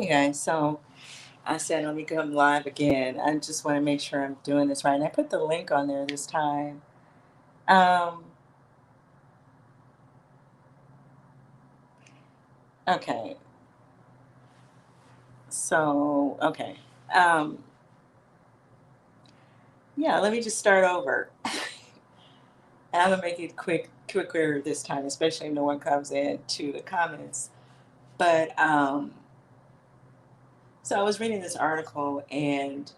Hey guys, so I said let me come live again. I just want to make sure I'm doing this right. And I put the link on there this time. Um, okay, okay. Um, yeah, let me just start over. And I'm gonna make it quicker this time, especially if no one comes in to the comments. But so I was reading this article and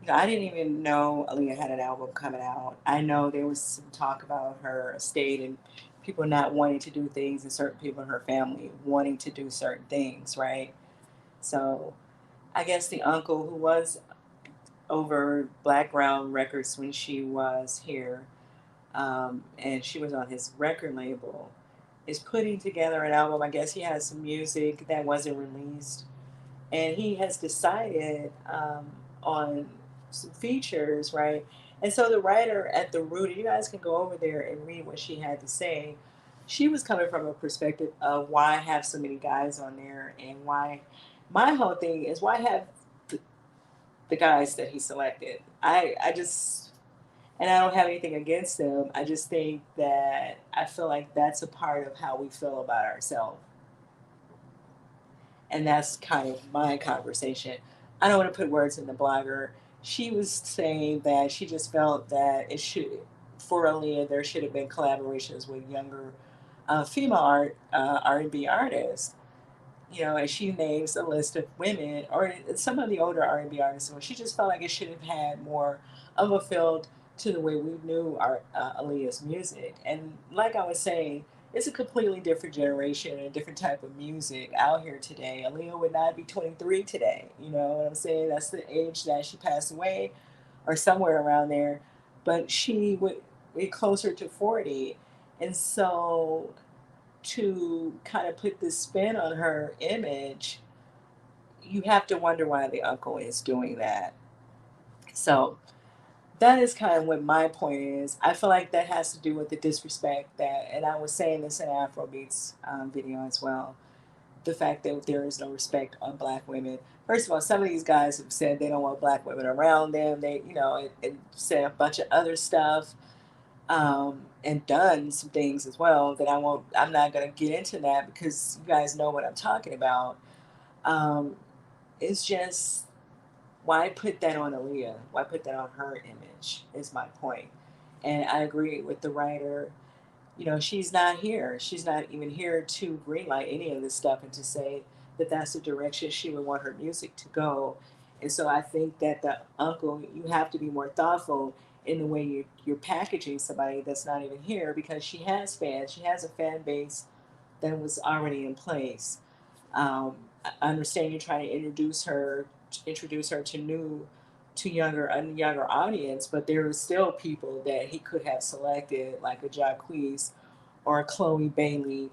I didn't even know Aaliyah had an album coming out. I know there was some talk about her estate and people not wanting to do things and certain people in her family wanting to do certain things, right? So I guess the uncle who was over Black Ground Records when she was here, and she was on his record label, is putting together an album. I guess he has some music that wasn't released and he has decided on some features, right? And so the writer at the root, you guys can go over there and read what she had to say. She was coming from a perspective of why have so many guys on there, and why my whole thing is why have the, the guys that he selected. I just, and I don't have anything against them. I just think that I feel like that's a part of how we feel about ourselves, and that's kind of my conversation. I don't want to put words in the blogger. She was saying that she just felt that it should, for Aaliyah, there should have been collaborations with younger female R&B artists. And she names a list of women or some of the older R&B artists. Well, she just felt like it should have had more of a feel to the way we knew our Aaliyah's music. And like I was saying, it's a completely different generation and a different type of music out here today. Aaliyah would not be 23 today. You know what I'm saying? That's the age that she passed away, or somewhere around there. But she would be closer to 40. And so to kind of put this spin on her image, you have to wonder why the uncle is doing that. So that is kind of what my point is. I feel like that has to do with the disrespect that, and I was saying this in Afrobeats video as well. The fact that there is no respect on black women. First of all, some of these guys have said they don't want black women around them. They, and said a bunch of other stuff, and done some things as well that I won't. I'm not going to get into that because you guys know what I'm talking about. Um, it's just, why put that on Aaliyah? Why put that on her image? Is my point. And I agree with the writer. She's not here. She's not even here to greenlight any of this stuff and to say that that's the direction she would want her music to go. And so I think that the uncle, you have to be more thoughtful in the way you're packaging somebody that's not even here, because she has fans. She has a fan base that was already in place. I understand you're trying to introduce her to younger audience, but there are still people that he could have selected, like a Jacquees or a Chloe Bailey,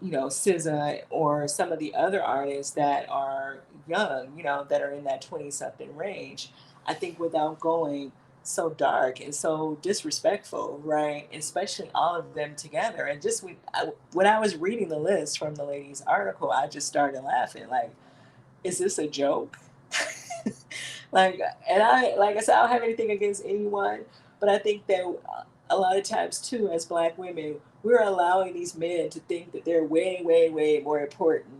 SZA, or some of the other artists that are young, that are in that 20 something range. I think without going so dark and so disrespectful, right? Especially all of them together. And just when I was reading the list from the lady's article, I just started laughing. Like, is this a joke? like, and like I said, I don't have anything against anyone, but I think that a lot of times too, as black women, we're allowing these men to think that they're way, way, way more important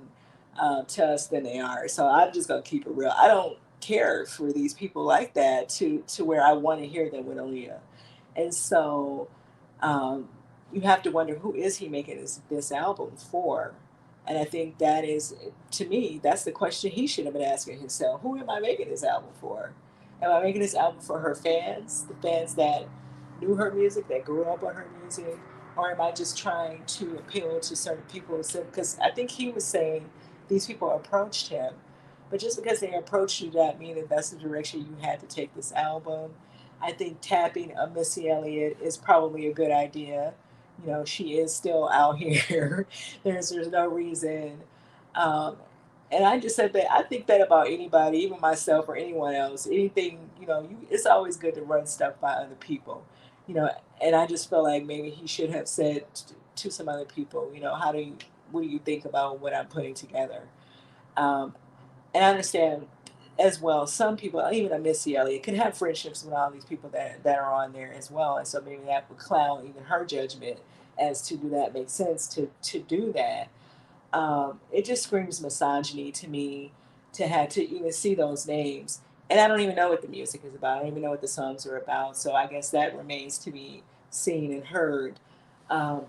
to us than they are. So I'm just gonna keep it real. I don't care for these people like that to where I want to hear them with Aaliyah. And so um, you have to wonder, who is he making this album for? And I think that is, to me, that's the question he should have been asking himself. Who am I making this album for? Am I making this album for her fans, the fans that knew her music, that grew up on her music? Or am I just trying to appeal to certain people? Because I think he was saying these people approached him. But just because they approached you, that mean that that's the direction you had to take this album. I think tapping a Missy Elliott is probably a good idea. She is still out here. There's no reason. Um, and I just said that I think that about anybody, even myself or anyone else. Anything, it's always good to run stuff by other people. You know, and I just feel like maybe he should have said to some other people, what do you think about what I'm putting together? Um, And I understand as well, some people, even a Missy Elliott, can have friendships with all these people that are on there as well. And so maybe that would cloud even her judgment as to do that make sense to do that. It just screams misogyny to me to have to even see those names. And I don't even know what the music is about. I don't even know what the songs are about. So I guess that remains to be seen and heard. Um,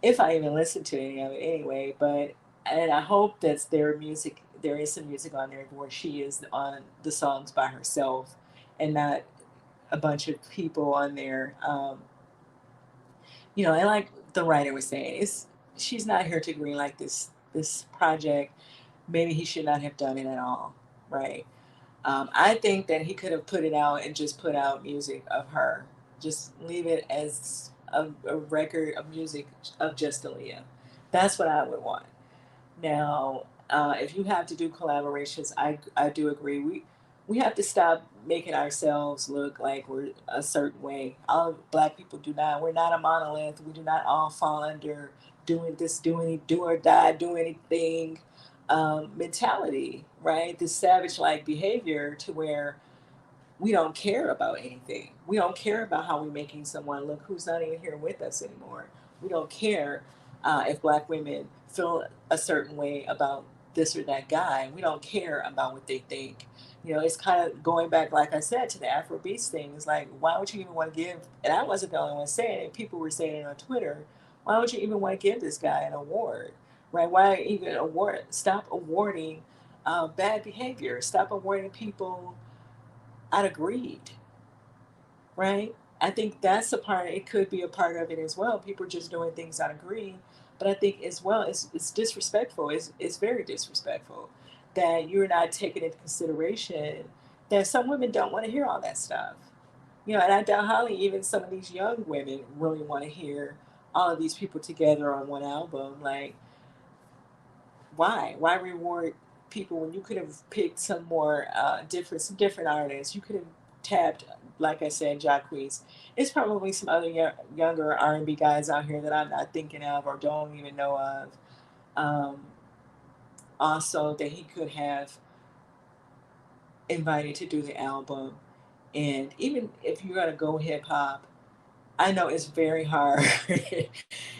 if I even listen to any of it anyway. But and I hope that their music, there is some music on there where she is on the songs by herself, and not a bunch of people on there. And like the writer was saying, it's she's not here to green like this project. Maybe he should not have done it at all, right? I think that he could have put it out and just put out music of her. Just leave it as a record of music of just Aaliyah. That's what I would want. Now, if you have to do collaborations, I do agree. We have to stop making ourselves look like we're a certain way. All Black people do not. We're not a monolith. We do not all fall under doing this, do or die, do anything mentality, right? This savage like behavior to where we don't care about anything. We don't care about how we're making someone look who's not even here with us anymore. We don't care if Black women feel a certain way about this or that guy. We don't care about what they think. It's kind of going back, like I said, to the Afrobeats thing. It's like, why would you even want to give? And I wasn't the only one saying it. People were saying it on Twitter. Why would you even want to give this guy an award, right? Why even award? Stop awarding bad behavior. Stop awarding people out of greed, right? I think that's a part. It could be a part of it as well. People just doing things out of greed, but I think as well it's disrespectful. It's very disrespectful that you're not taking into consideration that some women don't want to hear all that stuff. And I doubt highly even some of these young women really want to hear all of these people together on one album. Like, why reward people when you could have picked some different artists? You could have tapped, like I said, Jacquees. It's probably some other younger R&B guys out here that I'm not thinking of or don't even know of. um, Also that he could have invited to do the album. And even if you're gonna go hip hop, I know it's very hard.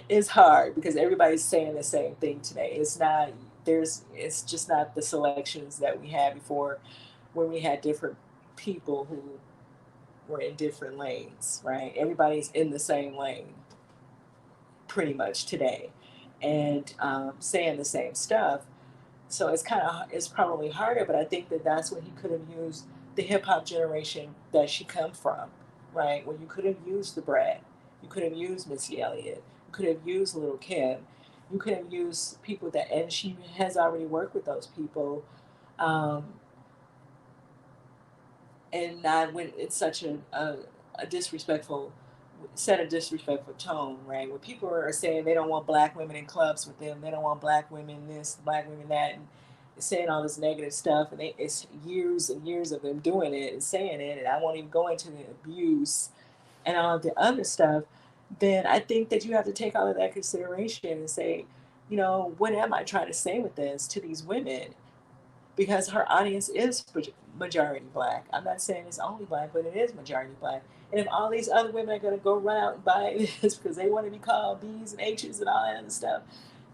It's hard because everybody's saying the same thing today. It's just not the selections that we had before, when we had different people who were in different lanes, right? Everybody's in the same lane pretty much today, and saying the same stuff. So it's probably harder, but I think that that's what he could have used the hip hop generation that she come from, right? When you could have used the Brad, you could have used Missy Elliott, you could have used Little Kim, you could have used people that, and she has already worked with those people, um, and not when it's such a disrespectful set a disrespectful tone, right? When people are saying they don't want Black women in clubs with them, they don't want Black women this, Black women that, and saying all this negative stuff, and it's years and years of them doing it and saying it, and I won't even go into the abuse and all of the other stuff. Then I think that you have to take all of that consideration and say, what am I trying to say with this to these women? Because her audience is majority Black. I'm not saying it's only Black, but it is majority Black. And if all these other women are going to go run out and buy this because they want to be called B's and H's and all that other stuff,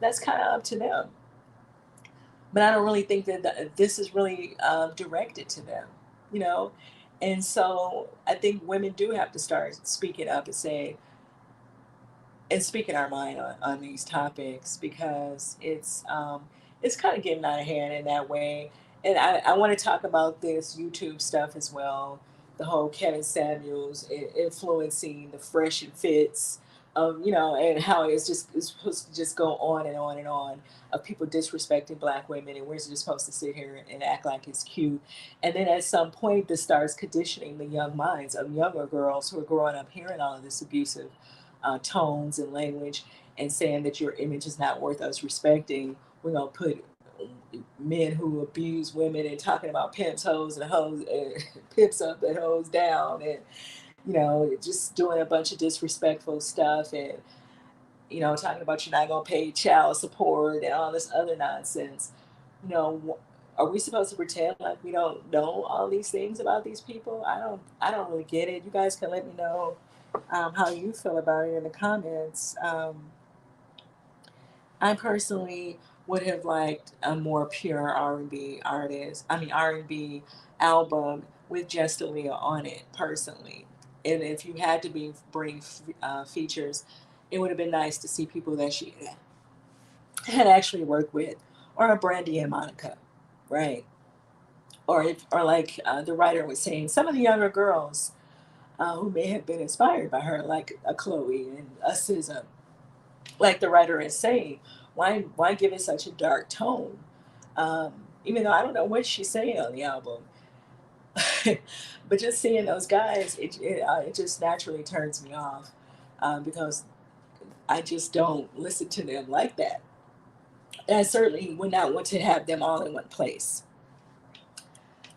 that's kind of up to them. But I don't really think that this is really directed to them, you know? And so I think women do have to start speaking up and saying, and speaking our mind on these topics, because it's kind of getting out of hand in that way. And I want to talk about this YouTube stuff as well. The whole Kevin Samuels influencing the Fresh and Fits, and how it's supposed to just go on and on and on, of people disrespecting Black women, and we're just supposed to sit here and act like it's cute. And then at some point, this starts conditioning the young minds of younger girls who are growing up hearing all of this abusive tones and language, and saying that your image is not worth us respecting. We're gonna put men who abuse women and talking about pimps, hoes, and hoes, pimps up and hoes down, and just doing a bunch of disrespectful stuff, and talking about you're not gonna pay child support and all this other nonsense. You know, Are we supposed to pretend like we don't know all these things about these people? I don't really get it. You guys can let me know how you feel about it in the comments. I personally would have liked a more pure R&B artist. I mean R&B album with just Aaliyah on it. Personally, and if you had to bring features, it would have been nice to see people that she had actually worked with, or a Brandy and Monica, right? Or like the writer was saying, some of the younger girls who may have been inspired by her, like a Chloe and a SZA, like the writer is saying, why give it such a dark tone? Even though I don't know what she's saying on the album, but just seeing those guys, it just naturally turns me off because I just don't listen to them like that. And I certainly would not want to have them all in one place.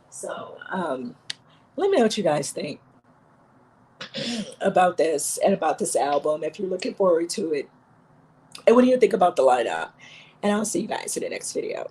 So let me know what you guys think about this and about this album. If you're looking forward to it, and what do you think about the lineup? And I'll see you guys in the next video.